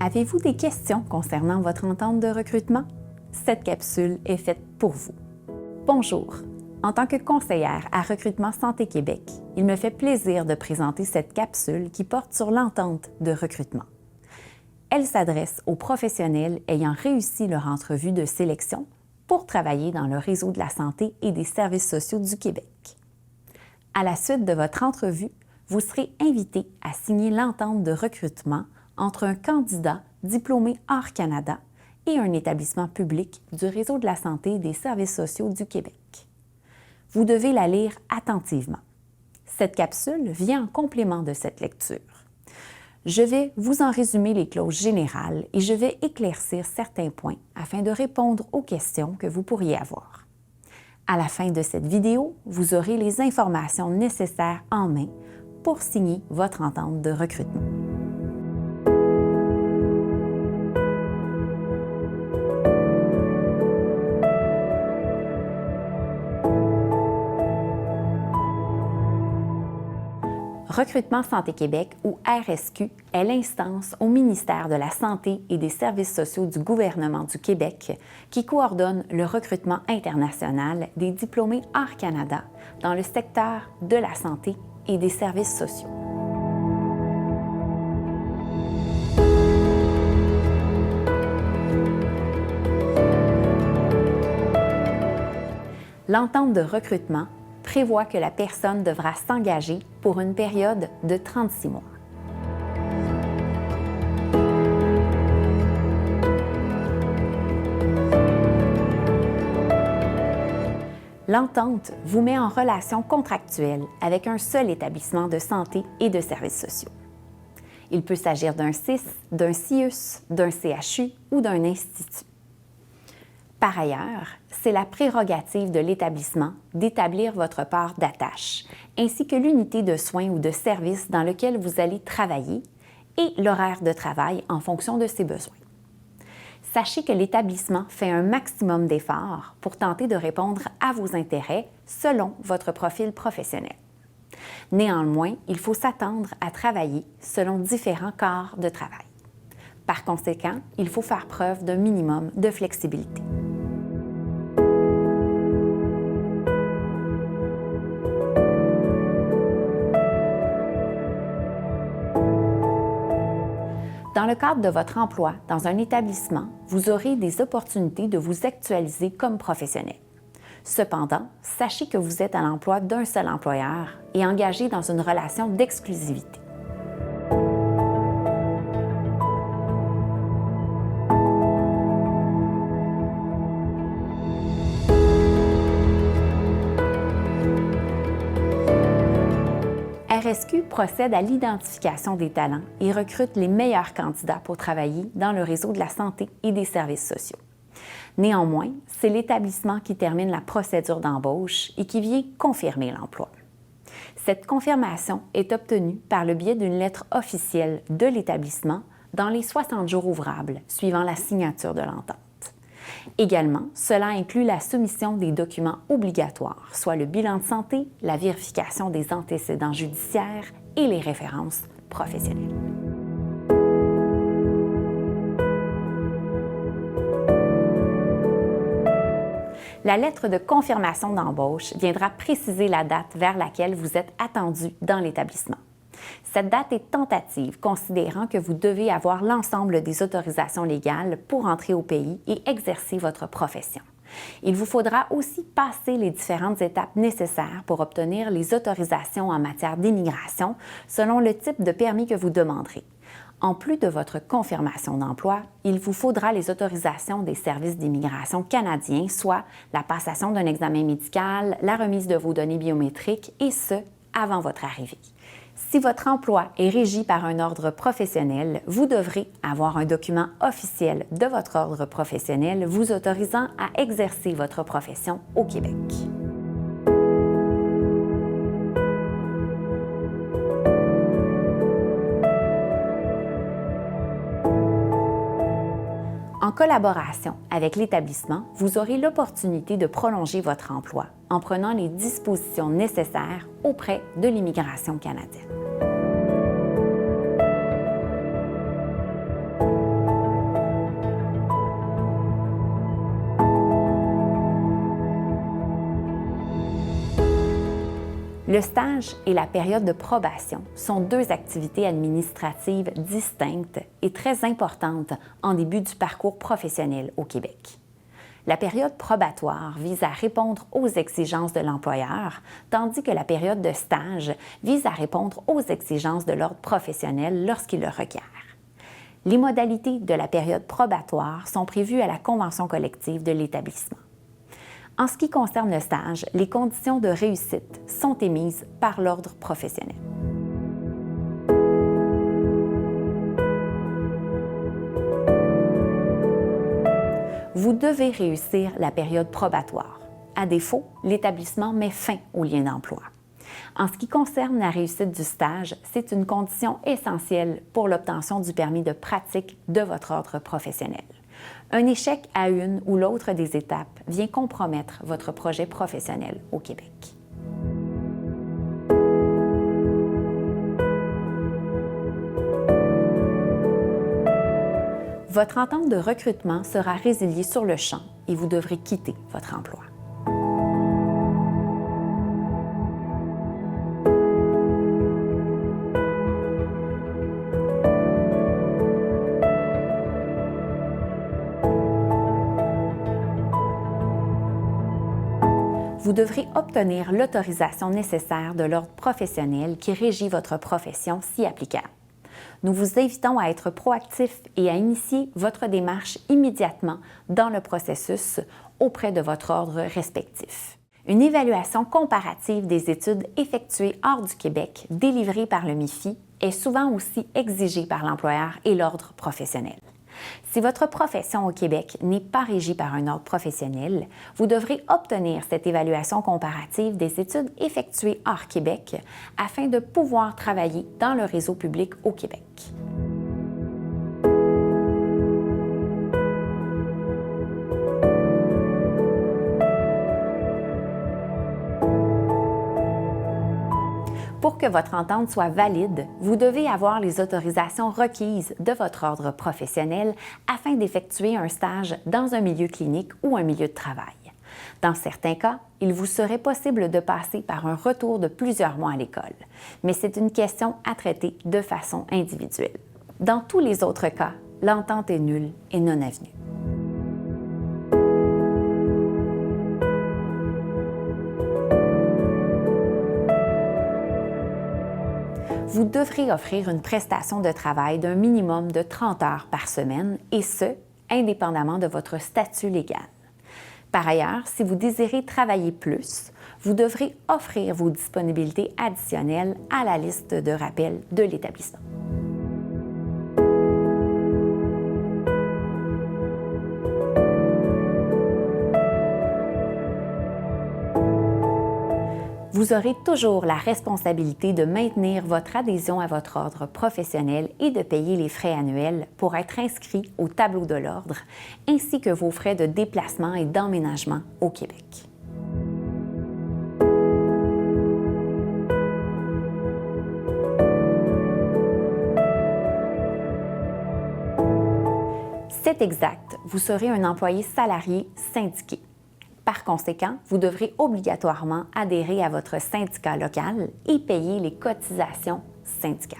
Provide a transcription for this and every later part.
Avez-vous des questions concernant votre entente de recrutement? Cette capsule est faite pour vous. Bonjour! En tant que conseillère à Recrutement Santé Québec, il me fait plaisir de présenter cette capsule qui porte sur l'entente de recrutement. Elle s'adresse aux professionnels ayant réussi leur entrevue de sélection pour travailler dans le réseau de la santé et des services sociaux du Québec. À la suite de votre entrevue, vous serez invité à signer l'entente de recrutement entre un candidat diplômé hors Canada et un établissement public du réseau de la santé et des services sociaux du Québec. Vous devez la lire attentivement. Cette capsule vient en complément de cette lecture. Je vais vous en résumer les clauses générales et je vais éclaircir certains points afin de répondre aux questions que vous pourriez avoir. À la fin de cette vidéo, vous aurez les informations nécessaires en main pour signer votre entente de recrutement. Recrutement Santé Québec, ou RSQ, est l'instance au ministère de la Santé et des Services sociaux du gouvernement du Québec qui coordonne le recrutement international des diplômés hors Canada dans le secteur de la santé et des services sociaux. L'entente de recrutement prévoit que la personne devra s'engager pour une période de 36 mois. L'entente vous met en relation contractuelle avec un seul établissement de santé et de services sociaux. Il peut s'agir d'un CIS, d'un CIUS, d'un CHU ou d'un institut. Par ailleurs, c'est la prérogative de l'établissement d'établir votre part d'attache, ainsi que l'unité de soins ou de service dans lequel vous allez travailler et l'horaire de travail en fonction de ses besoins. Sachez que l'établissement fait un maximum d'efforts pour tenter de répondre à vos intérêts selon votre profil professionnel. Néanmoins, il faut s'attendre à travailler selon différents corps de travail. Par conséquent, il faut faire preuve d'un minimum de flexibilité. Dans le cadre de votre emploi dans un établissement, vous aurez des opportunités de vous actualiser comme professionnel. Cependant, sachez que vous êtes à l'emploi d'un seul employeur et engagé dans une relation d'exclusivité. RSQ procède à l'identification des talents et recrute les meilleurs candidats pour travailler dans le réseau de la santé et des services sociaux. Néanmoins, c'est l'établissement qui termine la procédure d'embauche et qui vient confirmer l'emploi. Cette confirmation est obtenue par le biais d'une lettre officielle de l'établissement dans les 60 jours ouvrables suivant la signature de l'entente. Également, cela inclut la soumission des documents obligatoires, soit le bilan de santé, la vérification des antécédents judiciaires et les références professionnelles. La lettre de confirmation d'embauche viendra préciser la date vers laquelle vous êtes attendu dans l'établissement. Cette date est tentative, considérant que vous devez avoir l'ensemble des autorisations légales pour entrer au pays et exercer votre profession. Il vous faudra aussi passer les différentes étapes nécessaires pour obtenir les autorisations en matière d'immigration selon le type de permis que vous demanderez. En plus de votre confirmation d'emploi, il vous faudra les autorisations des services d'immigration canadiens, soit la passation d'un examen médical, la remise de vos données biométriques, et ce, avant votre arrivée. Si votre emploi est régi par un ordre professionnel, vous devrez avoir un document officiel de votre ordre professionnel vous autorisant à exercer votre profession au Québec. En collaboration avec l'établissement, vous aurez l'opportunité de prolonger votre emploi en prenant les dispositions nécessaires auprès de l'Immigration canadienne. Le stage et la période de probation sont deux activités administratives distinctes et très importantes en début du parcours professionnel au Québec. La période probatoire vise à répondre aux exigences de l'employeur, tandis que la période de stage vise à répondre aux exigences de l'ordre professionnel lorsqu'il le requiert. Les modalités de la période probatoire sont prévues à la convention collective de l'établissement. En ce qui concerne le stage, les conditions de réussite sont émises par l'ordre professionnel. Vous devez réussir la période probatoire. À défaut, l'établissement met fin au lien d'emploi. En ce qui concerne la réussite du stage, c'est une condition essentielle pour l'obtention du permis de pratique de votre ordre professionnel. Un échec à une ou l'autre des étapes vient compromettre votre projet professionnel au Québec. Votre entente de recrutement sera résiliée sur le champ et vous devrez quitter votre emploi. Vous devrez obtenir l'autorisation nécessaire de l'ordre professionnel qui régit votre profession si applicable. Nous vous invitons à être proactif et à initier votre démarche immédiatement dans le processus auprès de votre ordre respectif. Une évaluation comparative des études effectuées hors du Québec, délivrée par le MIFI, est souvent aussi exigée par l'employeur et l'ordre professionnel. Si votre profession au Québec n'est pas régie par un ordre professionnel, vous devrez obtenir cette évaluation comparative des études effectuées hors Québec afin de pouvoir travailler dans le réseau public au Québec. Pour que votre entente soit valide, vous devez avoir les autorisations requises de votre ordre professionnel afin d'effectuer un stage dans un milieu clinique ou un milieu de travail. Dans certains cas, il vous serait possible de passer par un retour de plusieurs mois à l'école, mais c'est une question à traiter de façon individuelle. Dans tous les autres cas, l'entente est nulle et non avenue. Vous devrez offrir une prestation de travail d'un minimum de 30 heures par semaine, et ce, indépendamment de votre statut légal. Par ailleurs, si vous désirez travailler plus, vous devrez offrir vos disponibilités additionnelles à la liste de rappel de l'établissement. Vous aurez toujours la responsabilité de maintenir votre adhésion à votre ordre professionnel et de payer les frais annuels pour être inscrit au tableau de l'ordre, ainsi que vos frais de déplacement et d'emménagement au Québec. C'est exact, vous serez un employé salarié syndiqué. Par conséquent, vous devrez obligatoirement adhérer à votre syndicat local et payer les cotisations syndicales.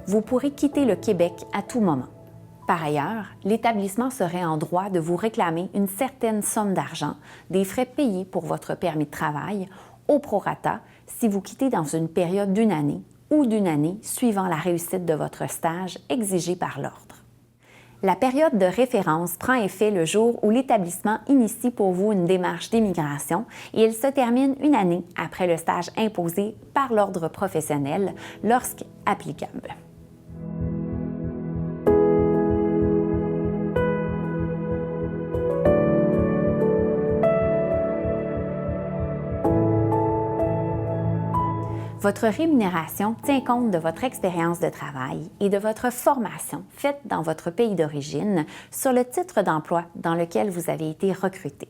Vous pourrez quitter le Québec à tout moment. Par ailleurs, l'établissement serait en droit de vous réclamer une certaine somme d'argent des frais payés pour votre permis de travail au prorata si vous quittez dans une période d'une année ou d'une année suivant la réussite de votre stage exigé par l'ordre. La période de référence prend effet le jour où l'établissement initie pour vous une démarche d'immigration et elle se termine une année après le stage imposé par l'ordre professionnel lorsqu'applicable. Votre rémunération tient compte de votre expérience de travail et de votre formation faite dans votre pays d'origine sur le titre d'emploi dans lequel vous avez été recruté.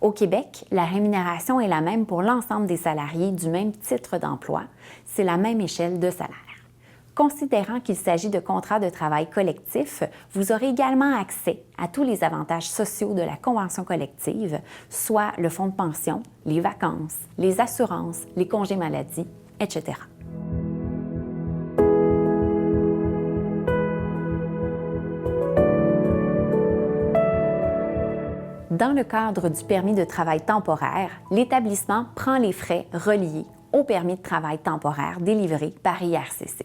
Au Québec, la rémunération est la même pour l'ensemble des salariés du même titre d'emploi. C'est la même échelle de salaire. Considérant qu'il s'agit de contrats de travail collectifs, vous aurez également accès à tous les avantages sociaux de la convention collective, soit le fonds de pension, les vacances, les assurances, les congés maladie, etc. Dans le cadre du permis de travail temporaire, l'établissement prend les frais reliés au permis de travail temporaire délivré par IRCC.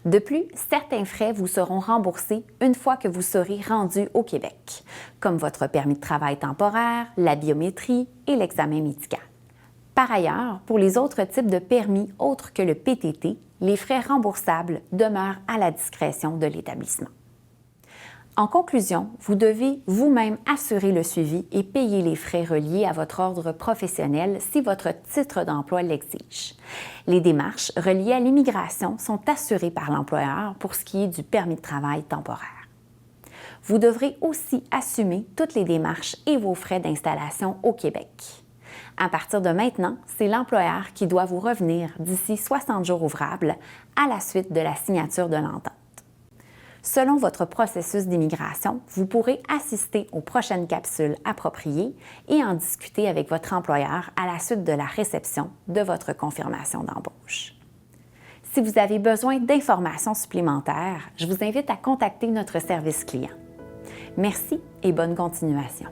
De plus, certains frais vous seront remboursés une fois que vous serez rendu au Québec, comme votre permis de travail temporaire, la biométrie et l'examen médical. Par ailleurs, pour les autres types de permis autres que le PTT, les frais remboursables demeurent à la discrétion de l'établissement. En conclusion, vous devez vous-même assurer le suivi et payer les frais reliés à votre ordre professionnel si votre titre d'emploi l'exige. Les démarches reliées à l'immigration sont assurées par l'employeur pour ce qui est du permis de travail temporaire. Vous devrez aussi assumer toutes les démarches et vos frais d'installation au Québec. À partir de maintenant, c'est l'employeur qui doit vous revenir d'ici 60 jours ouvrables à la suite de la signature de l'entente. Selon votre processus d'immigration, vous pourrez assister aux prochaines capsules appropriées et en discuter avec votre employeur à la suite de la réception de votre confirmation d'embauche. Si vous avez besoin d'informations supplémentaires, je vous invite à contacter notre service client. Merci et bonne continuation.